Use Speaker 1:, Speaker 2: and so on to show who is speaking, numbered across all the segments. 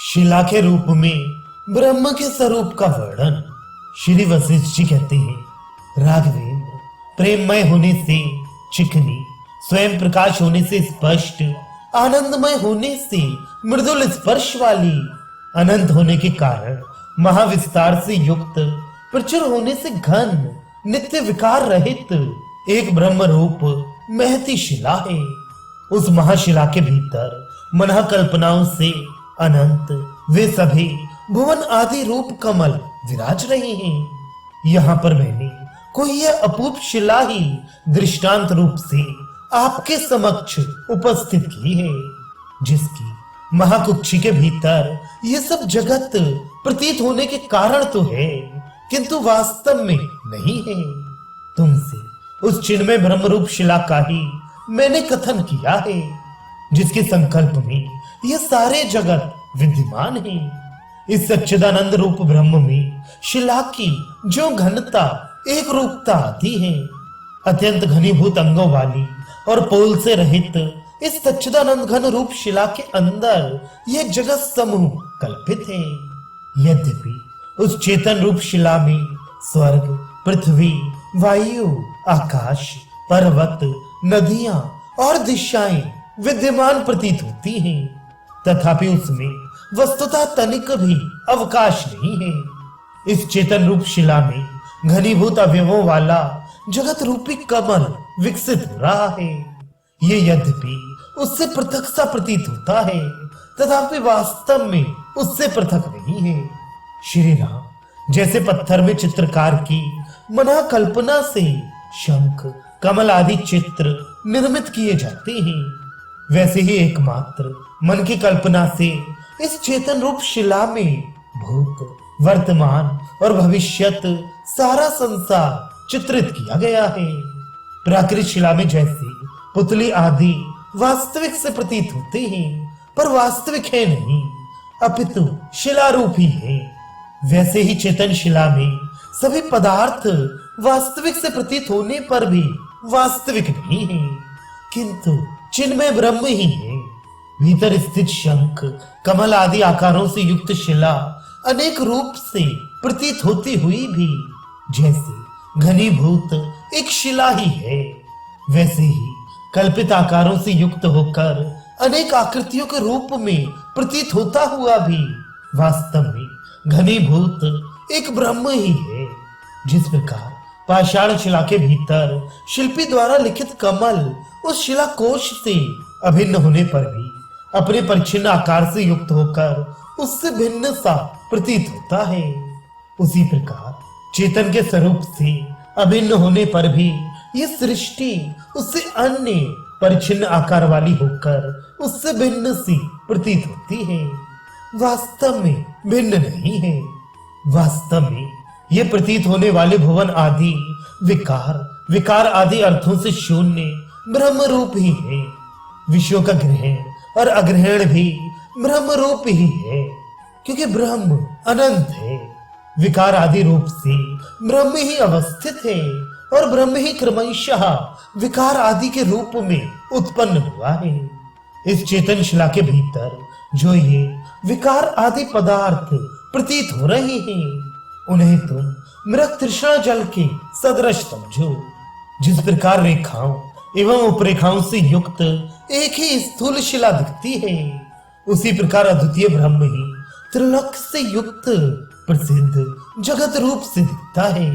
Speaker 1: शिला के रूप में ब्रह्म के स्वरूप का वर्णन श्री वशिष्ठ जी कहते हैं। राघवेंद्र प्रेममय होने से चिकनी, स्वयं प्रकाश होने से स्पष्ट, आनंदमय होने से मृदुल स्पर्श वाली, अनंत होने के कारण महाविस्तार से युक्त, प्रचुर होने से घन, नित्य विकार रहित एक ब्रह्म रूप महती शिला है। उस महाशिला के भीतर मन कल्पनाओं से अनंत वे सभी भुवन आदि रूप कमल विराज रहे हैं। यहाँ पर मैंने कोई यह अपूप शिला ही दृष्टांत रूप से आपके समक्ष उपस्थित की है, जिसकी महाकुक्षी के भीतर ये सब जगत प्रतीत होने के कारण तो है, किंतु वास्तव में नहीं है। तुमसे उस चिन्मय ब्रह्म रूप शिला का ही मैंने कथन किया है, जिसके संकल्प में ये सारे जगत विद्यमान है। इस सच्चिदानंद रूप ब्रह्म में शिला की जो घनता, एक रूपता आती है, अत्यंत घनीभूत अंगों वाली और पोल से रहित इस सच्चिदानंद घन रूप शिला के अंदर यह जगत समूह कल्पित है। यद्यपि उस चेतन रूप शिला में स्वर्ग, पृथ्वी, वायु, आकाश, पर्वत, नदियां और दिशाएं विद्यमान प्रतीत होती हैं, तथापि उसमें वस्तुतः तनिक भी अवकाश नहीं है। इस चेतन रूप शिला में घनीभूत अवयवों वाला जगत रूपी कमल विकसित हो रहा है। ये यद्यपि उससे पृथक सा प्रतीत होता है, तथापि वास्तव में उससे पृथक नहीं है। श्री राम जैसे पत्थर में चित्रकार की मना कल्पना से शंख, कमल आदि चित्र निर्मित किए जाते हैं, वैसे ही एकमात्र मन की कल्पना से इस चेतन रूप शिला में भूत, वर्तमान और भविष्यत सारा संसार चित्रित किया गया है। प्राकृत शिला में जैसे पुतली आदि वास्तविक से प्रतीत होते हैं, पर वास्तविक है नहीं, अपितु शिला रूप ही है, वैसे ही चेतन शिला में सभी पदार्थ वास्तविक से प्रतीत होने पर भी वास्तविक नहीं है, किंतु चिन्मय ब्रह्म ही है। भीतर स्थित शंख, कमल आदि आकारों से युक्त शिला अनेक रूप से प्रतीत होती हुई भी जैसे घनीभूत एक शिला ही है, वैसे ही कल्पित आकारों से युक्त होकर अनेक आकृतियों के रूप में प्रतीत होता हुआ भी वास्तव में घनीभूत एक ब्रह्म ही है। जिस प्रकार पाषाण शिला के भीतर शिल्पी द्वारा लिखित कमल उस शिला कोश से अभिन्न होने पर भी अपने परिच्छिन्न आकार से युक्त होकर उससे भिन्न सा प्रतीत होता है, उसी प्रकार चेतन के स्वरूप से अभिन्न होने पर भी ये सृष्टि उससे अन्य परिच्छिन्न आकार वाली होकर उससे भिन्न सी प्रतीत होती है, वास्तव में भिन्न नहीं है। वास्तव में ये प्रतीत होने वाले भुवन आदि विकार आदि अर्थों से शून्य ब्रह्म रूप ही है। विषयों का ग्रहण और अग्रहण भी ब्रह्म रूप ही है, क्योंकि ब्रह्म अनंत है। विकार आदि रूप से ब्रह्म ही अवस्थित है और ब्रह्म ही क्रमशः विकार आदि के रूप में उत्पन्न हुआ है। इस चेतन शिला के भीतर जो ये विकार आदि पदार्थ प्रतीत हो रहे हैं, उन्हें तुम मृग तृष्णा जल के सदृश समझो। जिस प्रकार रेखाओं एवं उपरेखाओं से युक्त एक ही स्थूल शिला दिखती है, उसी प्रकार अद्वितीय ब्रह्म ही त्रिलोक से युक्त प्रसिद्ध जगत रूप से दिखता है।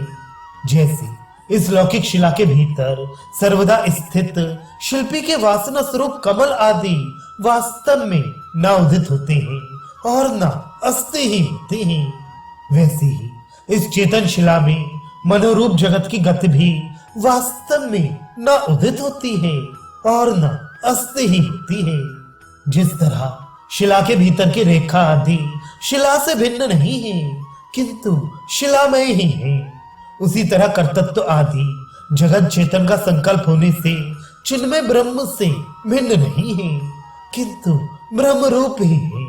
Speaker 1: जैसे इस लौकिक शिला के भीतर सर्वदा स्थित शिल्पी के वासना स्वरूप कमल आदि वास्तव में न उदित होते हैं और न अस्ते ही होते हैं, वैसे ही इस चेतन शिला में मनोरूप जगत की गति भी वास्तव में न उदित होती है और न अस्ते ही होती है। जिस तरह शिला के भीतर की रेखा आदि शिला से भिन्न नहीं है, किंतु शिलामय ही है, उसी तरह कर्तृत्व आदि जगत चेतन का संकल्प होने से चिन्मय ब्रह्म से भिन्न नहीं है, किंतु ब्रह्म रूप ही है।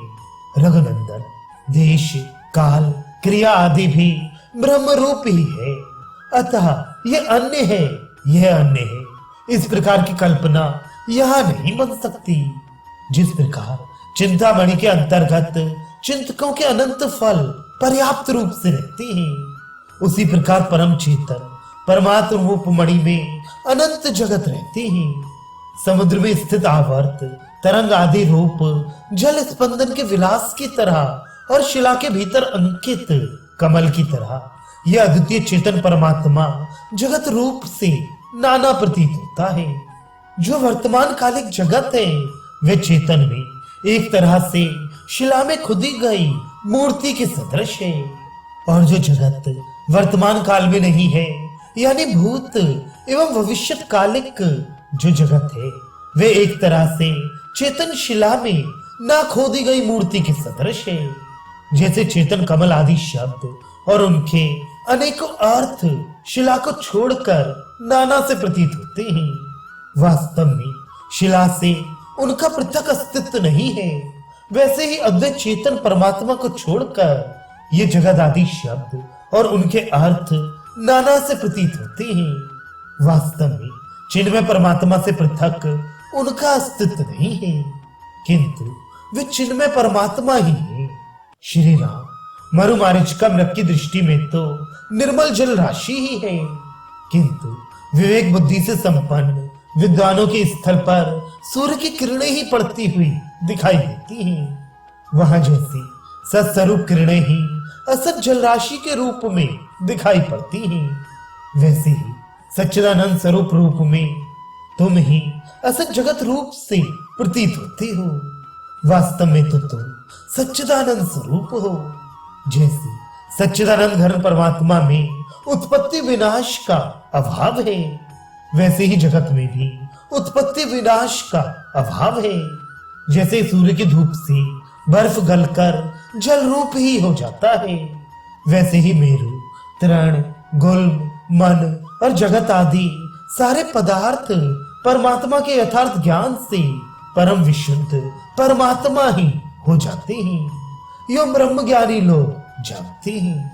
Speaker 1: रघुनंदन देश, काल, क्रिया आदि भी ब्रह्म रूप ही है, अतः यह अन्य है, यह अन्य है, इस प्रकार की कल्पना यहाँ नहीं बन सकती। जिस प्रकार चिंतामणि के अंतर्गत चिंतकों के अनंत फल पर्याप्त रूप से रहते हैं, उसी प्रकार परम चेतन परमात्म रूप मणि में अनंत जगत रहते हैं। समुद्र में स्थित आवर्त तरंग आदि रूप जल स्पंदन के विलास की तरह और शिला के भीतर अंकित कमल की तरह यह अद्वितीय चेतन परमात्मा जगत रूप से नाना प्रतीत होता है। जो वर्तमान कालिक जगत है वे चेतन में एक तरह से शिला में खुदी गई मूर्ति के सदृश है, और जो जगत वर्तमान काल में नहीं है यानी भूत एवं भविष्य कालिक जो जगत है वे एक तरह से चेतन शिला में ना खोदी गई मूर्ति के सदृश है। जैसे चेतन कमल आदि शब्द और उनके अनेकों अर्थ शिला को छोड़कर नाना से प्रतीत होते हैं, वास्तव में शिला से उनका पृथक अस्तित्व नहीं है। वैसे ही अद्वैत चेतन परमात्मा को छोड़कर ये जगत आदि शब्द और उनके अर्थ नाना से प्रतीत होते हैं। वास्तव में चिन्मय परमात्मा से पृथक उनका अस्तित्व नहीं है, किंतु वे चिन्मय परमात्मा ही है। श्री राम मरुमारीचिका मृग की दृष्टि में तो निर्मल जल राशि ही है, किंतु विवेक बुद्धि से संपन्न विद्वानों के स्थल पर सूर्य की किरणें ही पड़ती हुई दिखाई देती हैं। वहां जैसी सत्स्वरूप किरणें ही असत जल राशि के रूप में दिखाई पड़ती हैं, वैसे ही सच्चिदानंद स्वरूप रूप में तुम ही असत जगत रूप से प्रतीत होते हो। वास्तव में तो तुम सच्चिदानंद स्वरूप हो। जैसे सच्चिदानंद घन परमात्मा में उत्पत्ति विनाश का अभाव है, वैसे ही जगत में भी उत्पत्ति विनाश का अभाव है। जैसे सूर्य की धूप से बर्फ गलकर जल रूप ही हो जाता है, वैसे ही मेरु तृण गुल्म मन और जगत आदि सारे पदार्थ परमात्मा के यथार्थ ज्ञान से परम विशुद्ध परमात्मा ही हो जाते हैं। यो ब्रह्म ज्ञानी लोग जानते हैं।